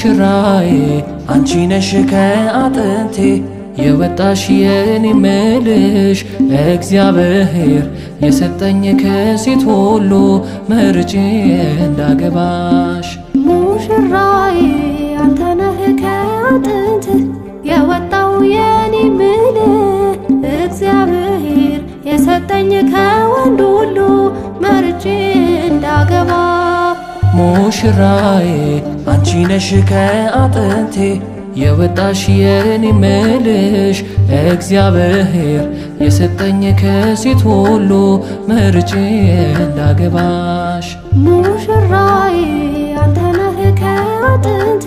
ሙሽራዬ አንቺ ነሽ ከአጥንቴ የወጣሽ የኔ ምልሽ እግዚአብሔር የሰጠኝ ከሴት ሁሉ መርጬ እንዳገባሽ። ሙሽራዬ አንተ ነህ ከአጥንት የወጣው የኔ ምልህ እግዚአብሔር የሰጠኝ ከወንድ ሁሉ መርጬ እንዳገባ። ሙሽራዬ አንቺ ነሽ ከአጥንቴ የወጣሽ የኔ ምልሽ እግዚአብሔር የሰጠኝ ከሴት ሁሉ መርጬ እንዳገባሽ። ሙሽራዬ አንተ ነህ ከአጥንት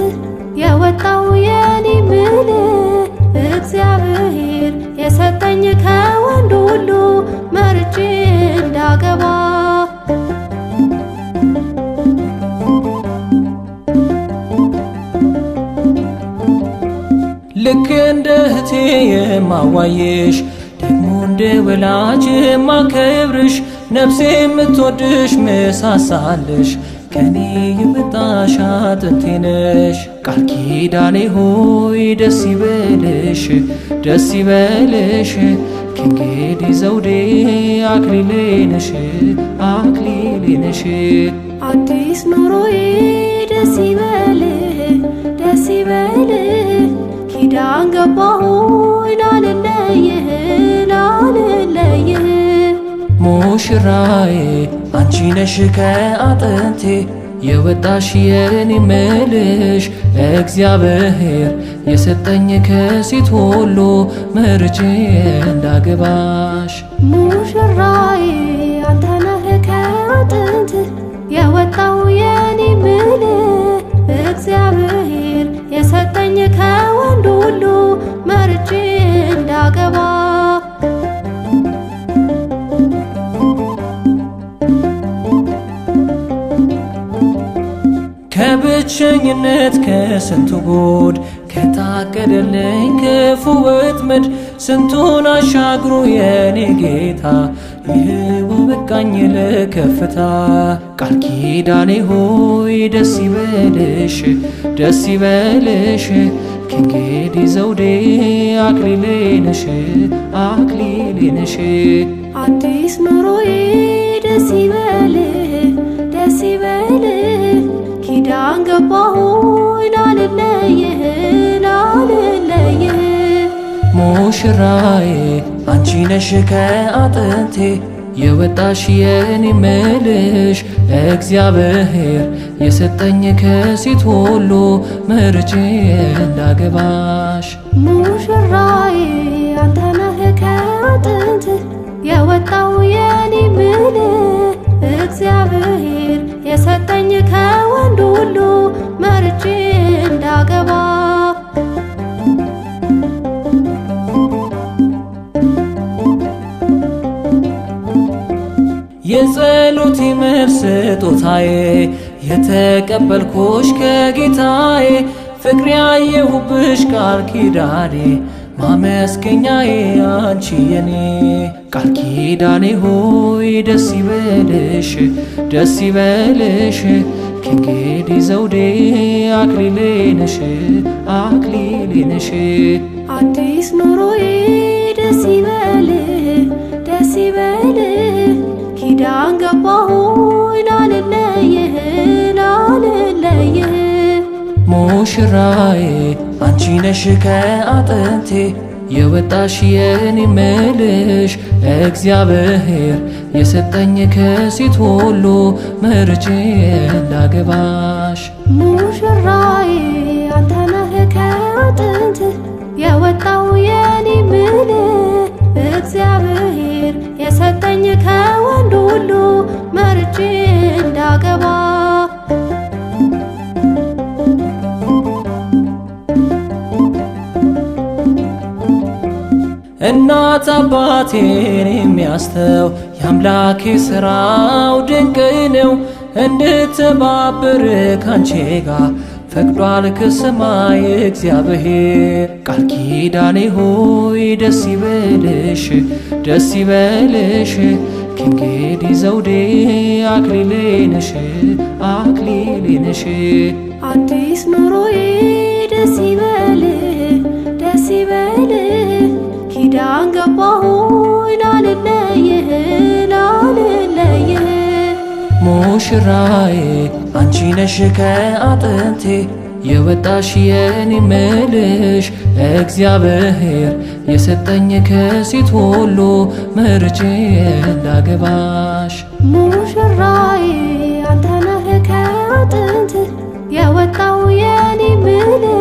የወጣው የኔ ምልህ እግዚአብሔር የሰጠኝ ከወንድ ሁሉ መርጬ እንዳገባ። ልክ እንደ እህቴ የማዋየሽ ደግሞ እንደ ወላጅ የማከብርሽ ነፍሴ የምትወድሽ ምሳሳልሽ ከኔ የወጣሽ አጥንቴ ነሽ። ቃል ኪዳኔ ሆይ ደስ ይበልሽ ደስ ይበልሽ ከእንግዲህ ዘውዴ አክሊሌ ነሽ አክሊሌ ነሽ። አዲስ ኑሮዬ ደስ ይበልህ ደስ ይበልህ ኪዳን ገባሁኝ ላልለይህ ላልለይህ። ሙሽራዬ አንቺ ነሽ ከአጥንቴ የወጣሽ የኔ ምልሽ እግዚአብሔር የሰጠኝ ከሴት ሁሉ መርጬ እንዳገባሽ። ሙሽራዬ አንተ ነህ ከአጥንት የወጣው የኔ ምልህ እግዚአብሔር የሰጠኝ ከወንድ ሁሉ መርጬ እንዳገባ። ከብቸኝነት ከስንቱ ጉድ ከታቀደልኝ ክፉ ወጥመድ ስንቱን አሻግሮ የኔ ጌታ ይህው በቃኝ ለከፍታ። ቃል ኪዳኔ ሆይ ደስ ይበልሽ ደስ ይበልሽ ከእንግዲህ ዘውዴ አክሊሌ ነሽ አክሊሌ ነሽ። አዲስ ኑሮዬ ደስ ይበልህ ደስ ይበልህ ኪዳን ገባሁኝ ላልለይህ ላልለይህ። ሙሽራዬ አንቺ ነሽ ከአጥንቴ የወጣሽ የኔ ምልሽ እግዚአብሔር የሰጠኝ ከሴት ሁሉ መርጬ እንዳገባሽ። ሙሽራዬ አንተ ነህ ከአጥንት የወጣው የኔ ምልህ እግዚአብሔር የሰጠኝ ከወንድ ሁሉ መርጬ እንዳገባ። የጸሎቴ መልስ ስጦታዬ የተቀበልኩሽ ከጌታዬ ፍቅሬ ያየሁብሽ ቃል ኪዳኔ ማመስገኛዬ አንቺ የኔ። ቃል ኪዳኔ ሆይ ደስ ይበልሽ ደስ ይበልሽ ከእንግዲህ ዘውዴ አክሊሌ ነሽ አክሊሌ ነሽ። አዲስ ኑሮዬ ደስ ይበልህ ደስ ይበልህ ኪዳን ገባሁኝ ላልለይህ ላልለይህ። ሙሽራዬ አንቺ ነሽ ከአጥንቴ የወጣሽ የኔ ምልሽ እግዚአብሔር የሰጠኝ ከሴት ሁሉ መርጬ እንዳገባሽ። ሙሽራዬ አንተ ነህ ከአጥንት የወጣው የኔ ምልህ እግዚአብሔር የሰጠኝ ከወንድ ሁሉ መርጬ እንዳገባ። እናት አባቴን የሚያስተው የአምላኬ ሥራው ድንቅ ነው። እንድተባበር ካንቺ ጋር ፈቅዷል ከሰማይ እግዚአብሔር። ቃል ኪዳኔ ሆይ ደስ ይበልሽ ደስ ይበልሽ ከእንግዲህ ዘውዴ አክሊሌ ነሽ አክሊሌ ነሽ። አዲስ ኑሮዬ ደስ ይበልህ ደስ ይበልህ ኪዳን ገባሁኝ ላልለይህ ላልለይህ። ሙሽራዬ አንቺ ነሽ ከአጥንቴ የወጣሽ የኔ ምልሽ እግዚአብሔር የሰጠኝ ከሴት ሁሉ መርጬ እንዳገባሽ። ሙሽራዬ አንተ ነህ ከአጥንት የወጣው የኔ ምልህ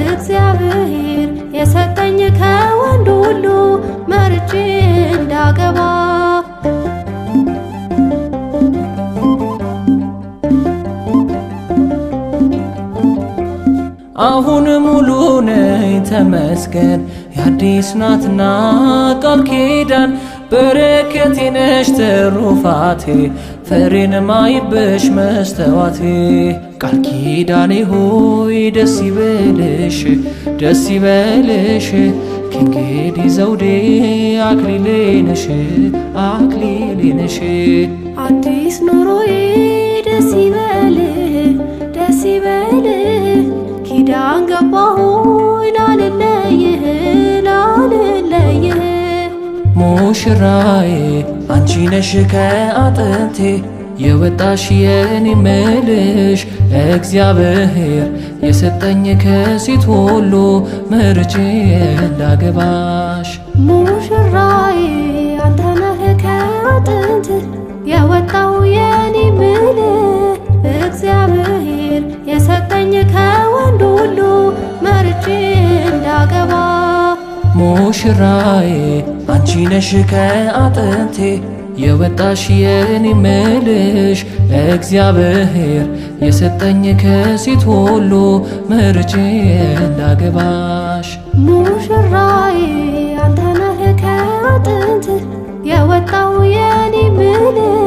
እግዚአብሔር የሰጠኝ ከወንድ ሁሉ መርጬ እንዳገባ። አሁን ሙሉ ነኝ ተመስገን የአዲስ ናትና ቃል ኪዳን በረከቴ ነሽ ትሩፋቴ ፍሬን ማይብሽ መስተዋቴ። ቃል ኪዳኔ ሆይ ደስ ይበልሽ ደስ ይበልሽ ከእንግዲህ ዘውዴ አክሊሌ ነሽ አክሊሌ ነሽ። አዲስ ኑሮዬ ደስ ይበልህ ደስ ይበልህ ኪዳን ገባሁኝ ላልለይህ ላልለይህ። ሙሽራዬ አንቺ ነሽ ከአጥንቴ የወጣሽ የኔ ምልሽ እግዚአብሔር የሰጠኝ ከሴት ሁሉ መርጬ እንዳገባሽ። ሙሽራዬ አንተ ነህ ከአጥንት የወጣው የኔ ምልህ እግዚአብሔር የሰጠኝ ከወንድ ሁሉ መርጬ እንዳገባ። ሙሽራዬ አንቺ ነሽ ከአጥንቴ የወጣሽ የኔ ምልሽ እግዚአብሔር የሰጠኝ ከሴት ሁሉ መርጬ እንዳገባሽ። ሙሽራዬ አንተ ነህ ከአጥንት የወጣው የኔ ምልህ